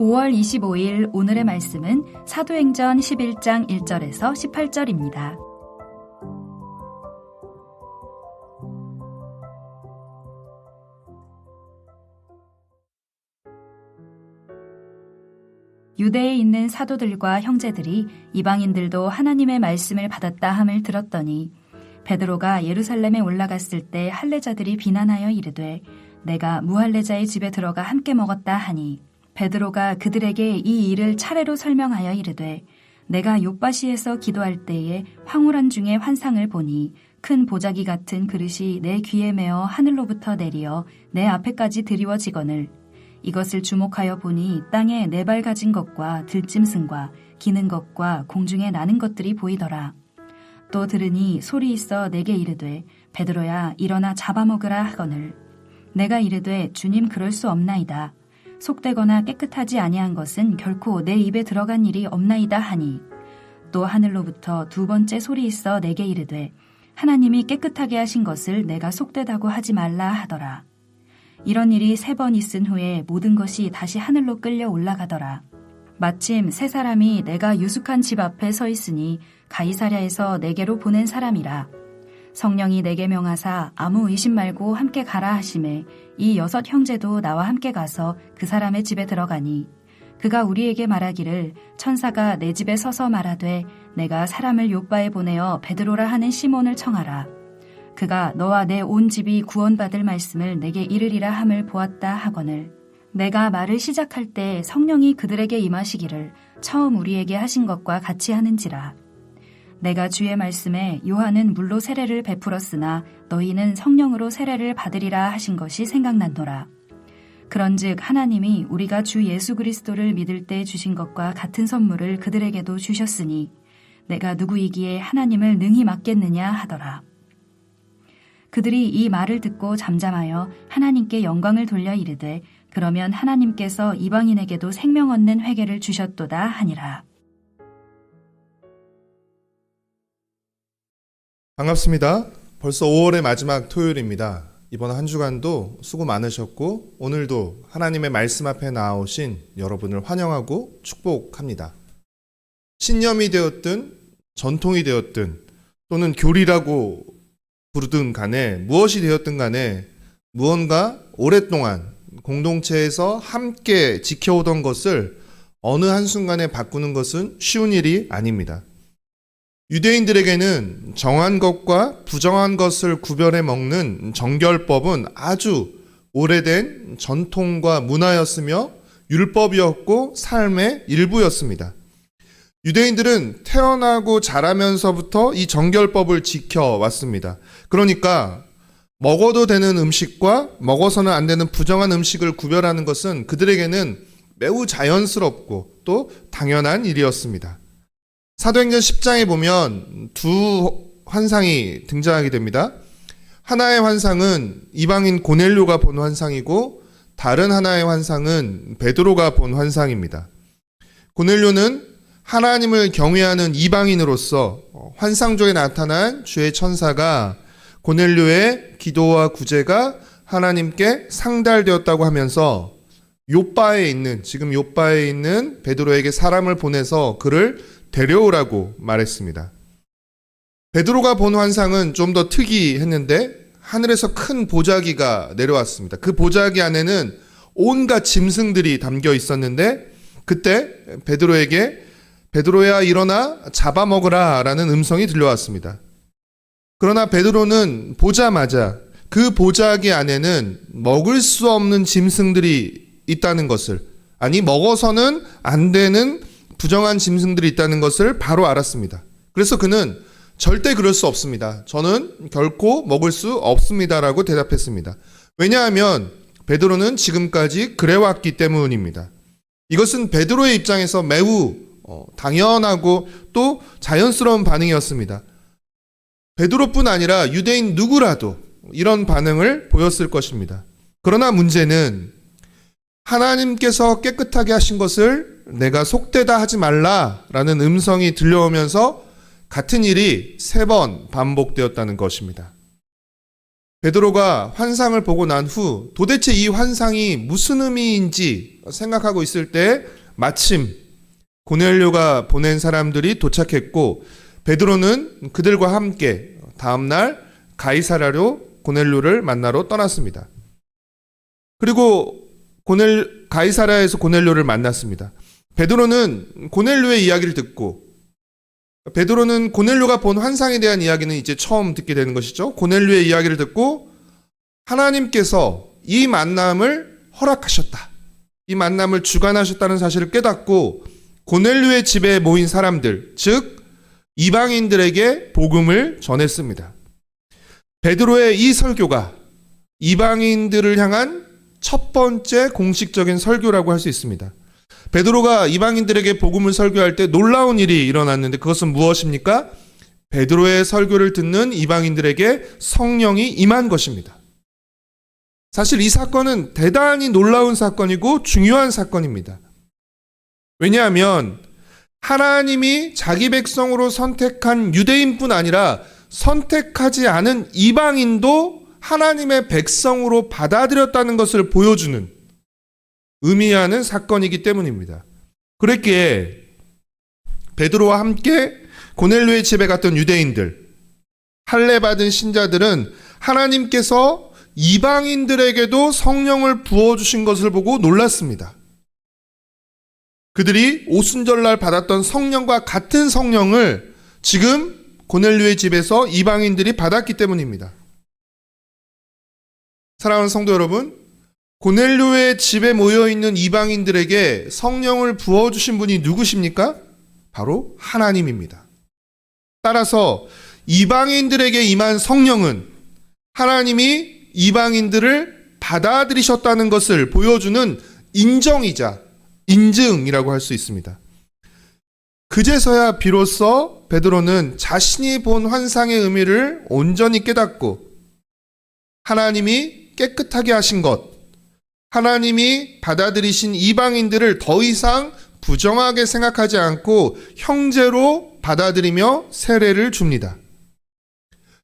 5월 25일 오늘의 말씀은 사도행전 11장 1절에서 18절입니다. 유대에 있는 사도들과 형제들이 이방인들도 하나님의 말씀을 받았다 함을 들었더니 베드로가 예루살렘에 올라갔을 때 할례자들이 비난하여 이르되 내가 무할례자의 집에 들어가 함께 먹었다 하니 베드로가 그들에게 이 일을 차례로 설명하여 이르되 내가 욥바시에서 기도할 때에 황홀한 중에 환상을 보니 큰 보자기 같은 그릇이 내 귀에 매어 하늘로부터 내리어 내 앞에까지 드리워지거늘 이것을 주목하여 보니 땅에 네 발 가진 것과 들짐승과 기는 것과 공중에 나는 것들이 보이더라. 또 들으니 소리 있어 내게 이르되 베드로야 일어나 잡아먹으라 하거늘 내가 이르되 주님 그럴 수 없나이다. 속되거나 깨끗하지 아니한 것은 결코 내 입에 들어간 일이 없나이다 하니 또 하늘로부터 두 번째 소리 있어 내게 이르되 하나님이 깨끗하게 하신 것을 내가 속되다고 하지 말라 하더라. 이런 일이 3번 있은 후에 모든 것이 다시 하늘로 끌려 올라가더라. 마침 세 사람이 내가 유숙한 집 앞에 서 있으니 가이사랴에서 내게로 보낸 사람이라. 성령이 내게 명하사 아무 의심 말고 함께 가라 하시매 이 6 형제도 나와 함께 가서 그 사람의 집에 들어가니 그가 우리에게 말하기를 천사가 내 집에 서서 말하되 내가 사람을 욥바에 보내어 베드로라 하는 시몬을 청하라. 그가 너와 내 온 집이 구원받을 말씀을 내게 이르리라 함을 보았다 하거늘 내가 말을 시작할 때 성령이 그들에게 임하시기를 처음 우리에게 하신 것과 같이 하는지라. 내가 주의 말씀에 요한은 물로 세례를 베풀었으나 너희는 성령으로 세례를 받으리라 하신 것이 생각난노라. 그런즉 하나님이 우리가 주 예수 그리스도를 믿을 때 주신 것과 같은 선물을 그들에게도 주셨으니 내가 누구이기에 하나님을 능히 맡겠느냐 하더라. 그들이 이 말을 듣고 잠잠하여 하나님께 영광을 돌려 이르되 그러면 하나님께서 이방인에게도 생명 얻는 회개를 주셨도다 하니라. 반갑습니다. 벌써 5월의 마지막 토요일입니다. 이번 한 주간도 수고 많으셨고 오늘도 하나님의 말씀 앞에 나오신 여러분을 환영하고 축복합니다. 신념이 되었든 전통이 되었든 또는 교리라고 부르든 간에 무엇이 되었든 간에 무언가 오랫동안 공동체에서 함께 지켜오던 것을 어느 한순간에 바꾸는 것은 쉬운 일이 아닙니다. 유대인들에게는 정한 것과 부정한 것을 구별해 먹는 정결법은 아주 오래된 전통과 문화였으며 율법이었고 삶의 일부였습니다. 유대인들은 태어나고 자라면서부터 이 정결법을 지켜왔습니다. 그러니까 먹어도 되는 음식과 먹어서는 안 되는 부정한 음식을 구별하는 것은 그들에게는 매우 자연스럽고 또 당연한 일이었습니다. 사도행전 10장에 보면 두 환상이 등장하게 됩니다. 하나의 환상은 이방인 고넬료가 본 환상이고 다른 하나의 환상은 베드로가 본 환상입니다. 고넬료는 하나님을 경외하는 이방인으로서 환상 속에 나타난 주의 천사가 고넬료의 기도와 구제가 하나님께 상달되었다고 하면서 지금 욥바에 있는 베드로에게 사람을 보내서 그를 데려오라고 말했습니다. 베드로가 본 환상은 좀 더 특이했는데 하늘에서 큰 보자기가 내려왔습니다. 그 보자기 안에는 온갖 짐승들이 담겨 있었는데 그때 베드로야 일어나 잡아먹으라 라는 음성이 들려왔습니다. 그러나 베드로는 보자마자 그 보자기 안에는 먹을 수 없는 짐승들이 있다는 것을, 아니 먹어서는 안 되는 부정한 짐승들이 있다는 것을 바로 알았습니다. 그래서 그는 절대 그럴 수 없습니다. 저는 결코 먹을 수 없습니다라고 대답했습니다. 왜냐하면 베드로는 지금까지 그래왔기 때문입니다. 이것은 베드로의 입장에서 매우 당연하고 또 자연스러운 반응이었습니다. 베드로뿐 아니라 유대인 누구라도 이런 반응을 보였을 것입니다. 그러나 문제는 하나님께서 깨끗하게 하신 것을 내가 속되다 하지 말라라는 음성이 들려오면서 같은 일이 3번 반복되었다는 것입니다. 베드로가 환상을 보고 난 후 도대체 이 환상이 무슨 의미인지 생각하고 있을 때 마침 고넬료가 보낸 사람들이 도착했고, 베드로는 그들과 함께 다음날 가이사랴로 고넬료를 만나러 떠났습니다. 그리고 가이사랴에서 고넬료를 만났습니다. 베드로는 고넬료의 이야기를 듣고, 베드로는 고넬료가 본 환상에 대한 이야기는 이제 처음 듣게 되는 것이죠. 고넬료의 이야기를 듣고 하나님께서 이 만남을 허락하셨다, 이 만남을 주관하셨다는 사실을 깨닫고 고넬료의 집에 모인 사람들, 즉 이방인들에게 복음을 전했습니다. 베드로의 이 설교가 이방인들을 향한 첫 번째 공식적인 설교라고 할 수 있습니다. 베드로가 이방인들에게 복음을 설교할 때 놀라운 일이 일어났는데, 그것은 무엇입니까? 베드로의 설교를 듣는 이방인들에게 성령이 임한 것입니다. 사실 이 사건은 대단히 놀라운 사건이고 중요한 사건입니다. 왜냐하면 하나님이 자기 백성으로 선택한 유대인뿐 아니라 선택하지 않은 이방인도 하나님의 백성으로 받아들였다는 것을 보여주는, 의미하는 사건이기 때문입니다. 그랬기에 베드로와 함께 고넬료의 집에 갔던 유대인들, 할례받은 신자들은 하나님께서 이방인들에게도 성령을 부어주신 것을 보고 놀랐습니다. 그들이 오순절날 받았던 성령과 같은 성령을 지금 고넬료의 집에서 이방인들이 받았기 때문입니다. 사랑하는 성도 여러분, 고넬료의 집에 모여있는 이방인들에게 성령을 부어주신 분이 누구십니까? 바로 하나님입니다. 따라서 이방인들에게 임한 성령은 하나님이 이방인들을 받아들이셨다는 것을 보여주는 인정이자 인증이라고 할 수 있습니다. 그제서야 비로소 베드로는 자신이 본 환상의 의미를 온전히 깨닫고 하나님이 깨끗하게 하신 것, 하나님이 받아들이신 이방인들을 더 이상 부정하게 생각하지 않고 형제로 받아들이며 세례를 줍니다.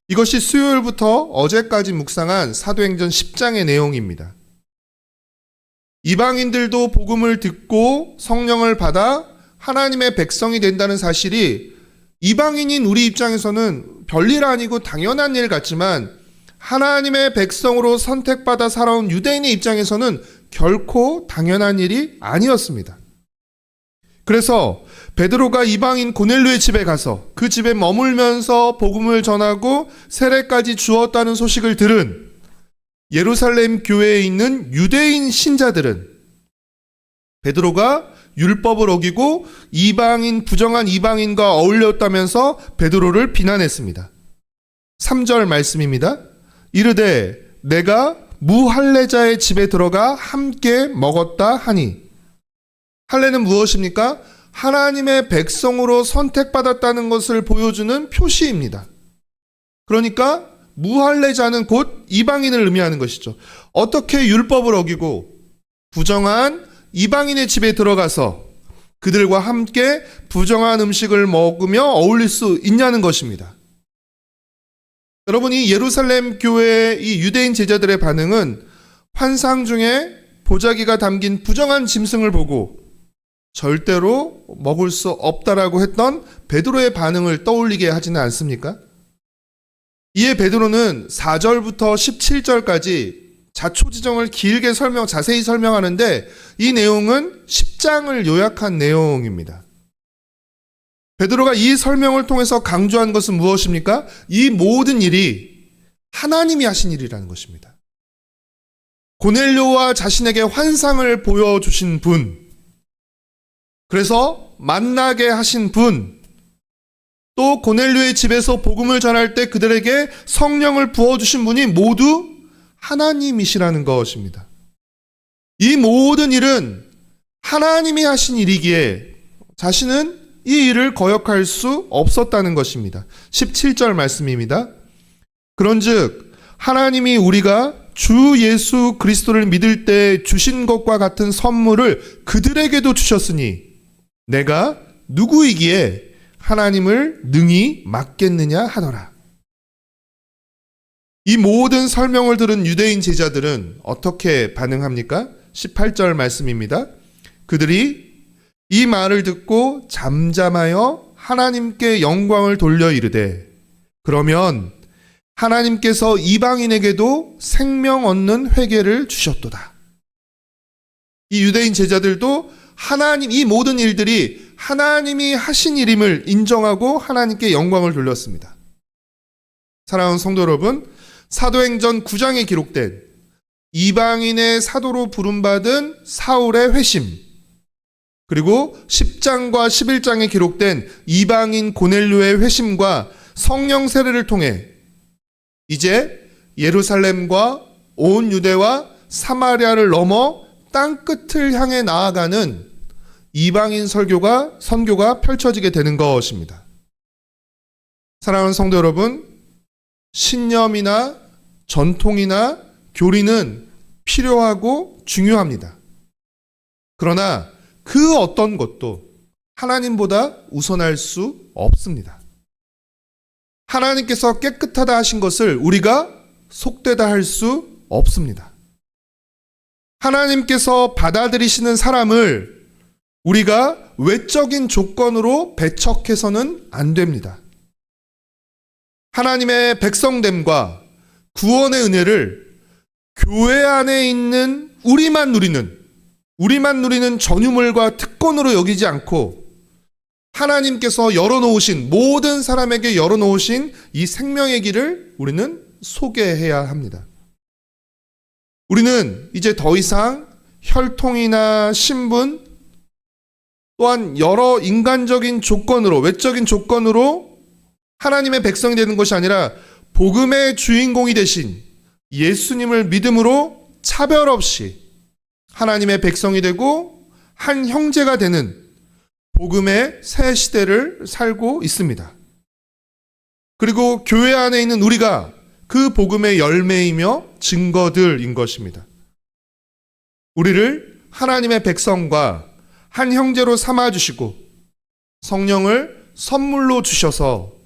이것이 수요일부터 어제까지 묵상한 사도행전 10장의 내용입니다. 이방인들도 복음을 듣고 성령을 받아 하나님의 백성이 된다는 사실이 이방인인 우리 입장에서는 별일 아니고 당연한 일 같지만, 하나님의 백성으로 선택받아 살아온 유대인의 입장에서는 결코 당연한 일이 아니었습니다. 그래서 베드로가 이방인 고넬료의 집에 가서 그 집에 머물면서 복음을 전하고 세례까지 주었다는 소식을 들은 예루살렘 교회에 있는 유대인 신자들은 베드로가 율법을 어기고 부정한 이방인과 어울렸다면서 베드로를 비난했습니다. 3절 말씀입니다. 이르되 내가 무할례자의 집에 들어가 함께 먹었다 하니. 할례는 무엇입니까? 하나님의 백성으로 선택받았다는 것을 보여주는 표시입니다. 그러니까 무할례자는 곧 이방인을 의미하는 것이죠. 어떻게 율법을 어기고 부정한 이방인의 집에 들어가서 그들과 함께 부정한 음식을 먹으며 어울릴 수 있냐는 것입니다. 여러분이 예루살렘 교회의 이 유대인 제자들의 반응은 환상 중에 보자기가 담긴 부정한 짐승을 보고 절대로 먹을 수 없다라고 했던 베드로의 반응을 떠올리게 하지는 않습니까? 이에 베드로는 4절부터 17절까지 자초지정을 길게 자세히 설명하는데, 이 내용은 10장을 요약한 내용입니다. 베드로가 이 설명을 통해서 강조한 것은 무엇입니까? 이 모든 일이 하나님이 하신 일이라는 것입니다. 고넬료와 자신에게 환상을 보여주신 분, 그래서 만나게 하신 분, 또 고넬료의 집에서 복음을 전할 때 그들에게 성령을 부어주신 분이 모두 하나님이시라는 것입니다. 이 모든 일은 하나님이 하신 일이기에 자신은 이 일을 거역할 수 없었다는 것입니다. 17절 말씀입니다. 그런즉 하나님이 우리가 주 예수 그리스도를 믿을 때 주신 것과 같은 선물을 그들에게도 주셨으니 내가 누구이기에 하나님을 능히 막겠느냐 하더라. 이 모든 설명을 들은 유대인 제자들은 어떻게 반응합니까? 18절 말씀입니다. 그들이 이 말을 듣고 잠잠하여 하나님께 영광을 돌려 이르되, 그러면 하나님께서 이방인에게도 생명 얻는 회개를 주셨도다. 이 유대인 제자들도 하나님, 이 모든 일들이 하나님이 하신 일임을 인정하고 하나님께 영광을 돌렸습니다. 사랑하는 성도 여러분, 사도행전 9장에 기록된 이방인의 사도로 부름받은 사울의 회심, 그리고 10장과 11장에 기록된 이방인 고넬료의 회심과 성령 세례를 통해 이제 예루살렘과 온 유대와 사마리아를 넘어 땅끝을 향해 나아가는 이방인 선교가 펼쳐지게 되는 것입니다. 사랑하는 성도 여러분, 신념이나 전통이나 교리는 필요하고 중요합니다. 그러나 그 어떤 것도 하나님보다 우선할 수 없습니다. 하나님께서 깨끗하다 하신 것을 우리가 속되다 할 수 없습니다. 하나님께서 받아들이시는 사람을 우리가 외적인 조건으로 배척해서는 안 됩니다. 하나님의 백성됨과 구원의 은혜를 교회 안에 있는 우리만 누리는 전유물과 특권으로 여기지 않고 하나님께서 열어놓으신, 모든 사람에게 열어놓으신 이 생명의 길을 우리는 소개해야 합니다. 우리는 이제 더 이상 혈통이나 신분 또한 여러 인간적인 조건으로, 외적인 조건으로 하나님의 백성이 되는 것이 아니라 복음의 주인공이 되신 예수님을 믿음으로 차별 없이 하나님의 백성이 되고 한 형제가 되는 복음의 새 시대를 살고 있습니다. 그리고 교회 안에 있는 우리가 그 복음의 열매이며 증거들인 것입니다. 우리를 하나님의 백성과 한 형제로 삼아주시고 성령을 선물로 주셔서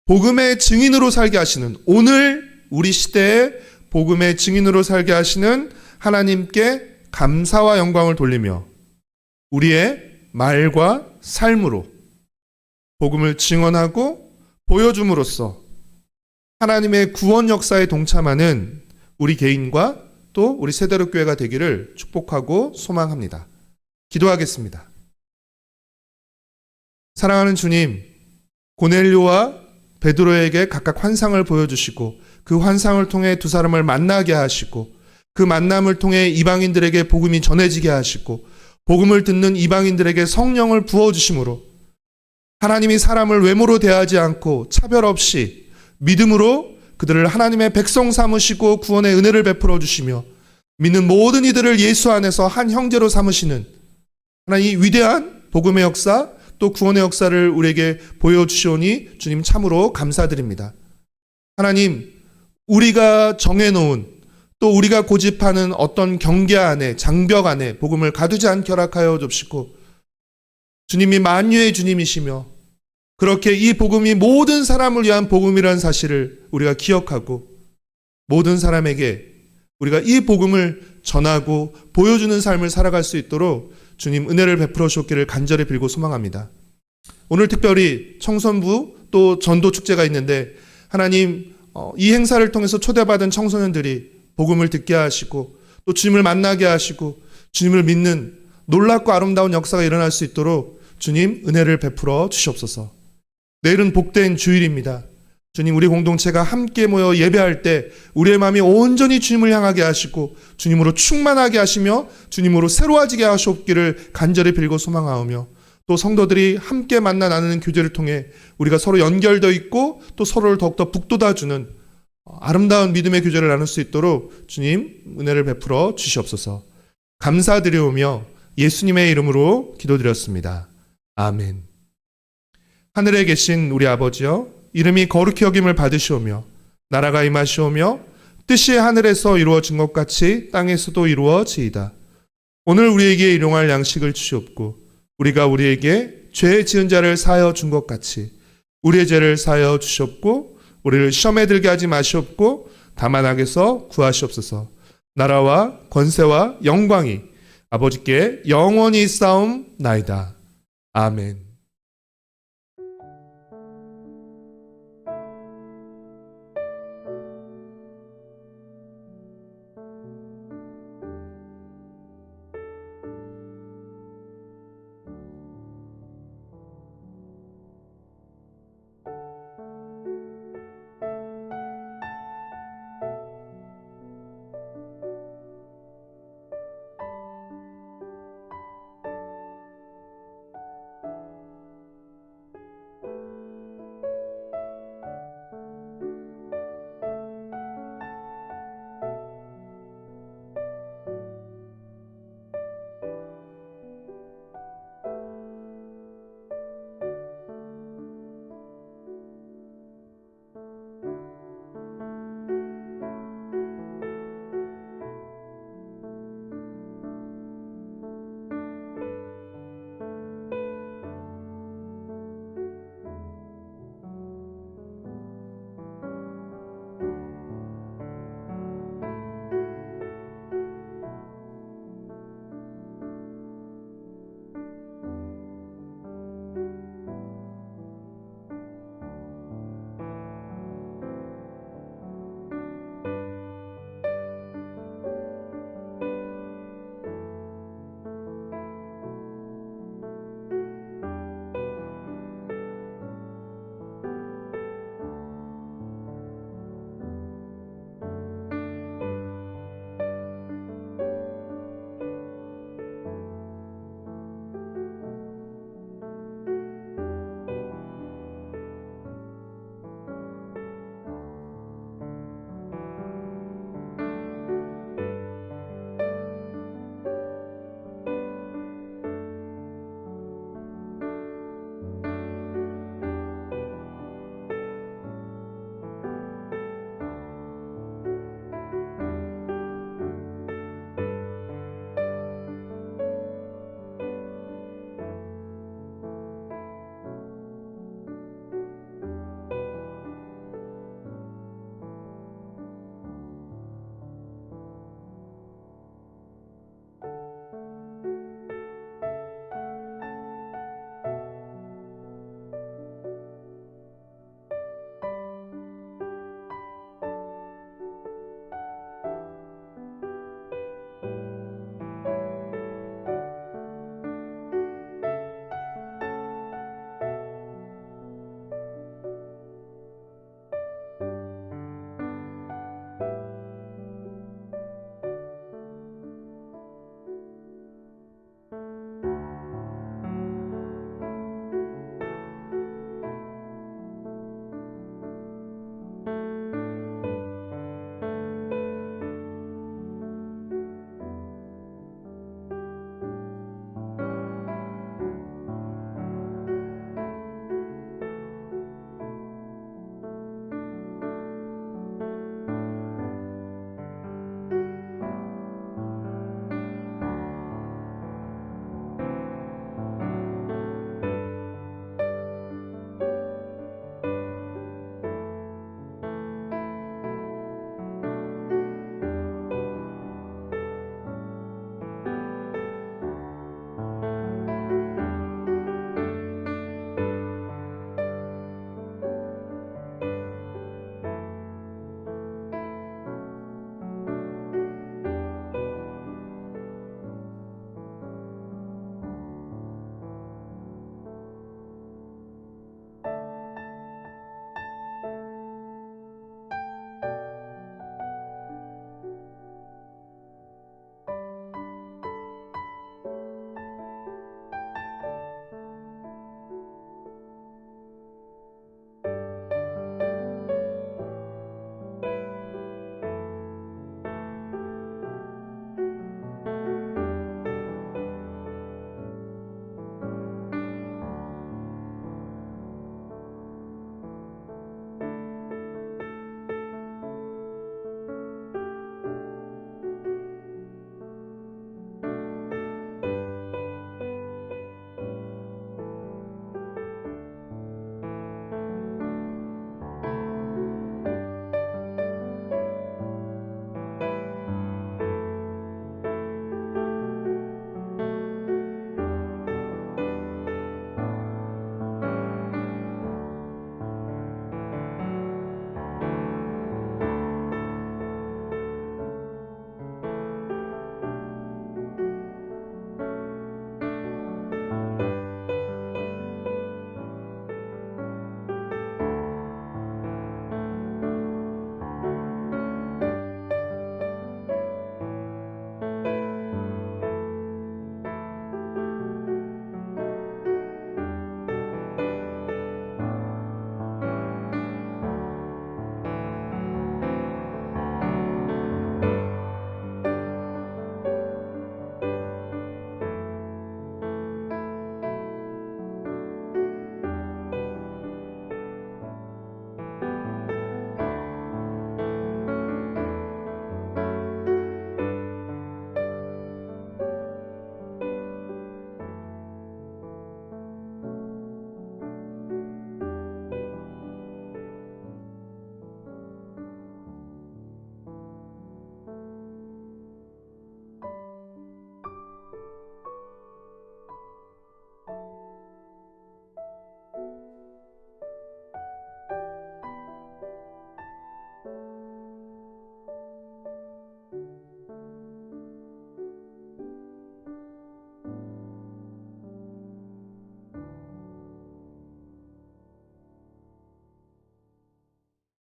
복음의 증인으로 살게 하시는, 오늘 우리 시대에 복음의 증인으로 살게 하시는 하나님께 감사와 영광을 돌리며 우리의 말과 삶으로 복음을 증언하고 보여줌으로써 하나님의 구원 역사에 동참하는 우리 개인과 또 우리 세대로 교회가 되기를 축복하고 소망합니다. 기도하겠습니다. 사랑하는 주님, 고넬료와 베드로에게 각각 환상을 보여주시고 그 환상을 통해 두 사람을 만나게 하시고 그 만남을 통해 이방인들에게 복음이 전해지게 하시고 복음을 듣는 이방인들에게 성령을 부어주심으로 하나님이 사람을 외모로 대하지 않고 차별 없이 믿음으로 그들을 하나님의 백성 삼으시고 구원의 은혜를 베풀어 주시며 믿는 모든 이들을 예수 안에서 한 형제로 삼으시는 하나님, 이 위대한 복음의 역사 또 구원의 역사를 우리에게 보여주시오니 주님 참으로 감사드립니다. 하나님, 우리가 정해놓은 또 우리가 고집하는 어떤 경계 안에, 장벽 안에 복음을 가두지 않게 허락하여 줍시고 주님이 만유의 주님이시며 그렇게 이 복음이 모든 사람을 위한 복음이라는 사실을 우리가 기억하고 모든 사람에게 우리가 이 복음을 전하고 보여주는 삶을 살아갈 수 있도록 주님 은혜를 베풀어 주옵기를 간절히 빌고 소망합니다. 오늘 특별히 청소년부 또 전도 축제가 있는데 하나님, 이 행사를 통해서 초대받은 청소년들이 복음을 듣게 하시고 또 주님을 만나게 하시고 주님을 믿는 놀랍고 아름다운 역사가 일어날 수 있도록 주님 은혜를 베풀어 주시옵소서. 내일은 복된 주일입니다. 주님, 우리 공동체가 함께 모여 예배할 때 우리의 마음이 온전히 주님을 향하게 하시고 주님으로 충만하게 하시며 주님으로 새로워지게 하시옵기를 간절히 빌고 소망하오며 또 성도들이 함께 만나 나누는 교제를 통해 우리가 서로 연결되어 있고 또 서로를 더욱더 북돋아주는 아름다운 믿음의 교제를 나눌 수 있도록 주님 은혜를 베풀어 주시옵소서. 감사드리오며 예수님의 이름으로 기도드렸습니다. 아멘. 하늘에 계신 우리 아버지여, 이름이 거룩히 여김을 받으시오며 나라가 임하시오며 뜻이 하늘에서 이루어진 것 같이 땅에서도 이루어지이다. 오늘 우리에게 일용할 양식을 주시옵고 우리가 우리에게 죄 지은 자를 사하여 준 것 같이 우리의 죄를 사하여 주시옵고 우리를 시험에 들게 하지 마시옵고 다만 악에서 구하시옵소서. 나라와 권세와 영광이 아버지께 영원히 있사옵나이다. 아멘.